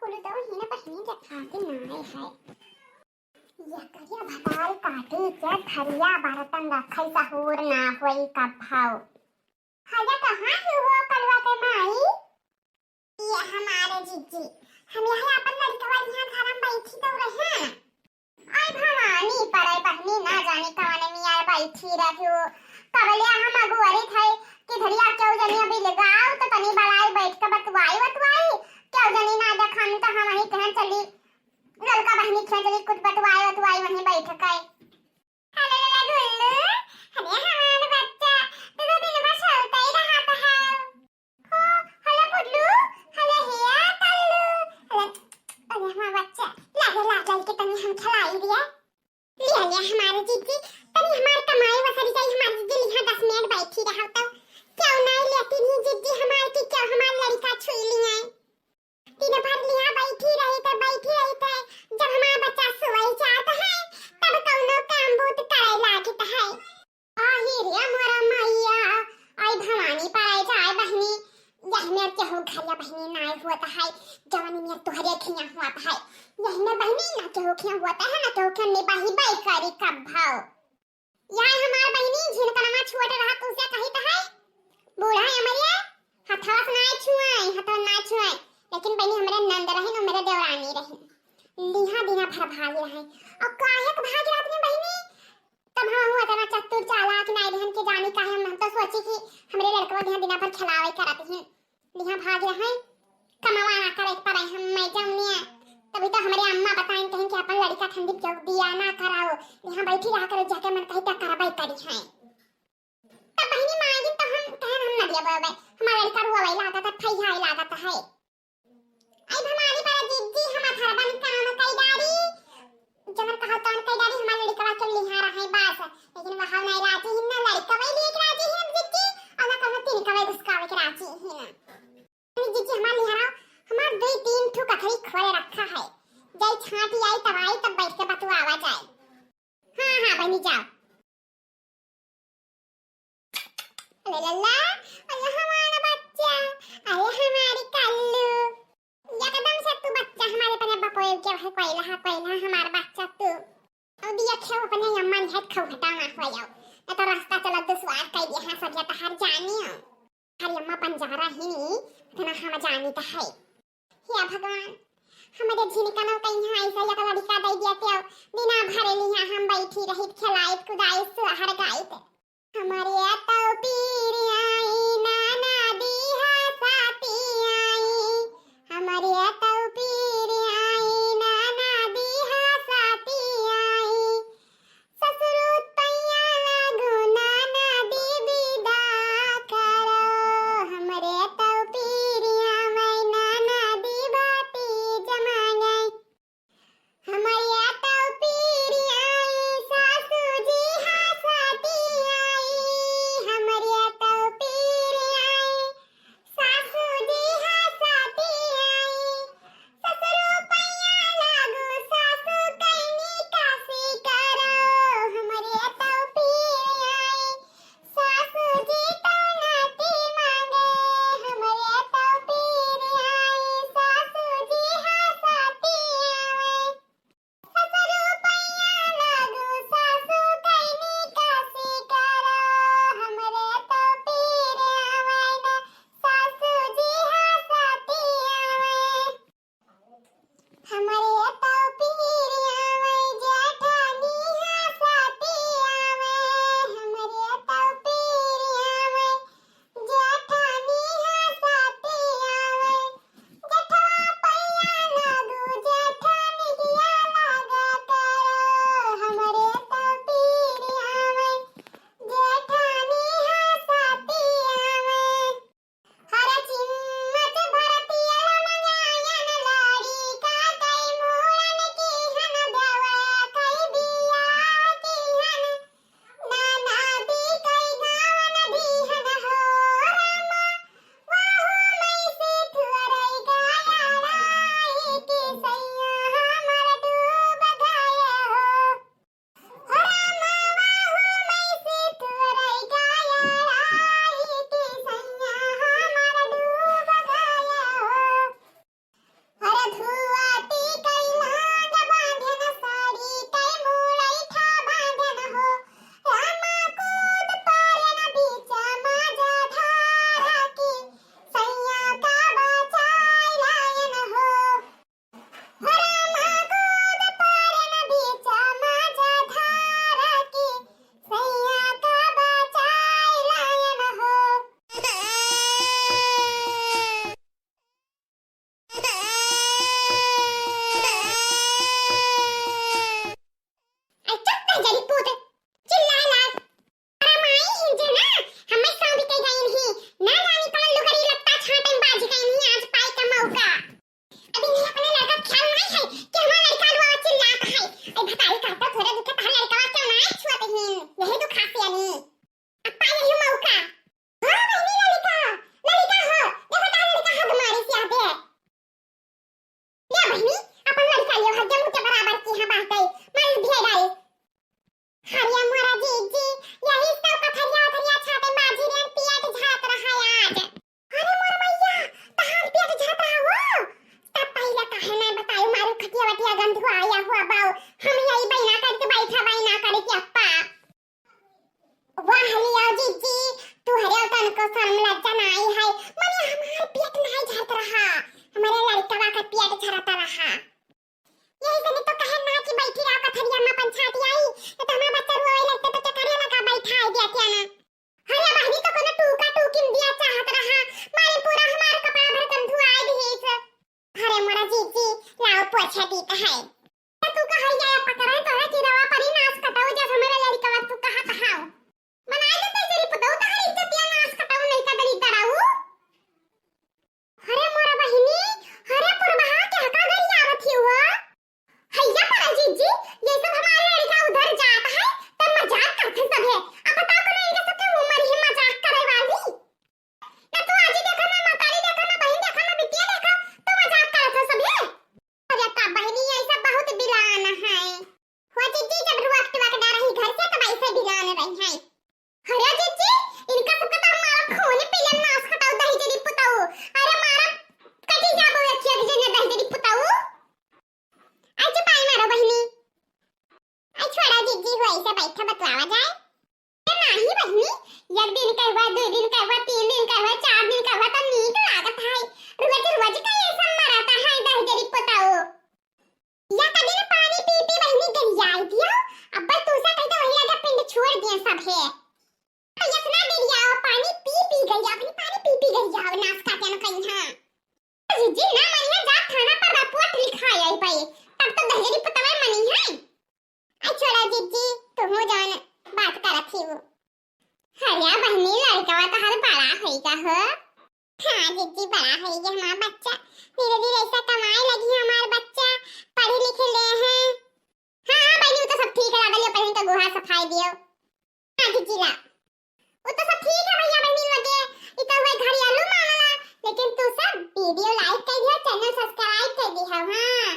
फुलुताव हिने बहिणी जखाते नाही है या करिया भताल काटे क्या धरिया भारतन रखै सहुर ना होई का भाव हजा कहां हो कलवा के माई ये हमारे जीजी हम यहां अपन लड़कवा यहां घर में बैठी तो रहे आई भवानी पराई बहनी ना जाने कवाने मिया बैठी रहो कबलिया हम अगुवरी थे कि धरिया क्यों जनी अभी लगाओ तो तनी बड़ाई बैठ के बतवाई क्यों जनी ना देखन तो हम वहीं कहां चली लड़का बहनी खेल चली कुछ बतवाई वहीं बैठ के अरे गुल्लू अरे हमारा बच्चा तो दो दिन में सोता ही रहा था हो हेलो पुल्लू हेलो हिया कल्लू अरे हमारा बच्चा लागे के तनी हम खिलाई दिया लिया हमारे जीजी तनी हमार कमाई वसरी जाई हमारी जीजी लिहा 10 मिनट बैठी रहा तो क्यों नहीं लेती नहीं जीजी हमार की क्यों हमार लड़का छुई लिया दिन भर लिहा बैठी रही थे जब हमारा बच्चा सोई जाता है तब कौनो काम बहुत करे लागत है आही रे हमारा मैया आई भवानी पराई जाए बहनी यह में के हो घरिया बहनी नाय होता है जवानी में तुहरे खिया होता है यह में बहनी ना के हो खिया होता है ना तो के निभाही बाई करी कब भाव यार हमार बहनी जिनका नाम छोड़ रहा तुझे कही तो है बूढ़ा अमरिया हथास ना छुआई लेकिन बहनी हमारे नंद रहे न मेरे देवरानी रहे लिहा दिना भर भाग रहे और काहे भाग रहा अपने बहनी तब हम हुआ तना चतुर चालाक नाई रहन के जानी काहे हम तो सोची कि हमरे लड़कवा दिना भर खिलावे करत हैं लिहा भाग रहे कमावा ना करे पर हम मैं जमनिया तभी तो हमारे अम्मा बताएं कहीं कि अपन लड़का ठंडी क्यों दिया ना कराओ यहां बैठी रहा कर जाके मन कहीं तक करबाई करी है तब बहनी मांगी तो हम कहे हम न दिया बाबा हमारा लड़का रुआ वही लागत है फैया लागत है आई भवानी पर जीजी हम थरबन काम कई डारी जमन कहा तन कई डारी हमारे लड़का के लिहा रहा है बात लेकिन वहां नहीं राजी हिन ना लड़का वही लेके राजी है जीजी और ना कहना तीन कवे घुसकावे के राजी है ना जीजी हमारे लिहा रहा हमार 2-3 ठो कथरी खोले रखा है जय छाटी आई तवाई तब बैठ के बतवावा जाए हां बनी जाओ अरे लल्ला अरे हमारा बच्चा अरे हमारी कल्लू एकदम से तू बच्चा हमारे पने बपोए के है कोइला हमारा बच्चा तू अब ये खेव अपने अम्मा ने हाथ खौ हटा ना हो जाओ न तो रास्ता चला दुश्वार कह दिया है सब तो हर जानी हो हर अम्मा बंजारा ही नहीं इतना हम जानी तो है हे भगवान हमारे झिनका न कहीं ऐसा या लड़का दे दिया तो बिना भरे लिया हम बैठी रही खिलाई कुदाई सुहर गाई हमारे तो पीर आई नाना दी साथी आई हमारे तो पीर आई नाना दी साथी आई ससुर तैया लागो नाना दी विदा करो हमारे तो पीर आई नाना दी बाती जमा गई हमारे तो पीर आई सासू जी साथी आई हमारे तो या बहनी अपन लड़का लियो हर जम के बराबर की हां बात है मार भेड़ाई हरिया मोरा जी यही सब कथरिया थरिया छाते बाजी रे पियाट झात रहा आज अरे मोर भैया तहार पियाट झात रहा हो तब पहले काहे ना बतायो मारू खटिया वटिया गंधु आया हुआ बाऊ हम यही बैना करके बैठा बैना करे कि अप्पा वाह लिया जी तू हरे तन को शर्म लज्जा ना आई है मने हमार पियाट नहीं झात रहा हमारे लड़का का पियाट झरता रहा यही से तो कहे ना कि बैठी रहो कथरिया में पंचायती आई तो हमारा बच्चा रोए लगते तो क्या करे लगा बैठा है दिया क्या ना हरे बहनी तो कोनो टूका टूकिन दिया चाहत रहा मारे पूरा हमारे कपड़ा भर गंधु आए भेस हरे मोरा जी लाओ पोछा दीता है तू कहां गया पकड़ा तोरा की रवा परी नाश कटाओ जब हमारे लड़का तू कहां कहां बनाए दे तेरी पताओ तहरी इज्जत या नाश कटाओ नहीं का दली डराऊ हरे मोरा बहनी हरे पुरबहा क्या का घर आवत ही हुआ हैया पर जी ये सब हमारे लड़का उधर जाता है तो मजाक करते सब है अब बताओ कौन इनके सबके उम्र ही मजाक करे वाली ना तो आज देखो ना मातारी देखो ना बहन देखो ना बिटिया देखो तो मजाक करते सब है अरे का बहनी ये सब बहुत बिलान है हो जी जब रुआक टवा के डर ही घर से तब ऐसे बिलान रही है अरे जी इनका सबका तो हमारा खून पिलन नाश खटाओ दही जरी पुताओ अरे मारा कटी जाबो रखिए जने दही जरी पुताओ आज पाई मारो बहनी आई छोड़ा जीजी हो ऐसे बैठा बतलावा जाए ये नहीं बहनी एक दिन का हुआ दो दिन का हुआ तीन दिन का हुआ चार दिन का हुआ तो नीक लागत है रोज का ऐसा मराता है दही जरी पुताओ या कभी ना पानी पी पी बहनी गरियाई दियो अब तू सा कहीं तो वही लगा पिंड छोड़ दिया सब है इतना गरियाओ पानी पी गई अपनी पानी पी गरियाओ नाश खाते न कहीं हां जीजी ना मनिया जा थाना पर रिपोर्ट लिखाई आई पाई तब तो दहरी पतवा मनी है आ छोड़ा जीजी तुम जान बात करत थी वो हरिया बहनी लड़का तो हर बड़ा होएगा हो हां जीजी बड़ा होएगा हमारा बच्चा धीरे धीरे ऐसा कमाए लगी हमारा बच्चा पढ़े लिखे ले हैं हां बहनी तो सब ठीक है दादा पहले तो गुहा सफाई दियो हां जीजी ला वो तो सब ठीक है भैया बहनी लगे इतना हुआ घड़ियालू मानला लेकिन तू सब वीडियो लाइक कर दिया चैनल सब्सक्राइब कर दिया हां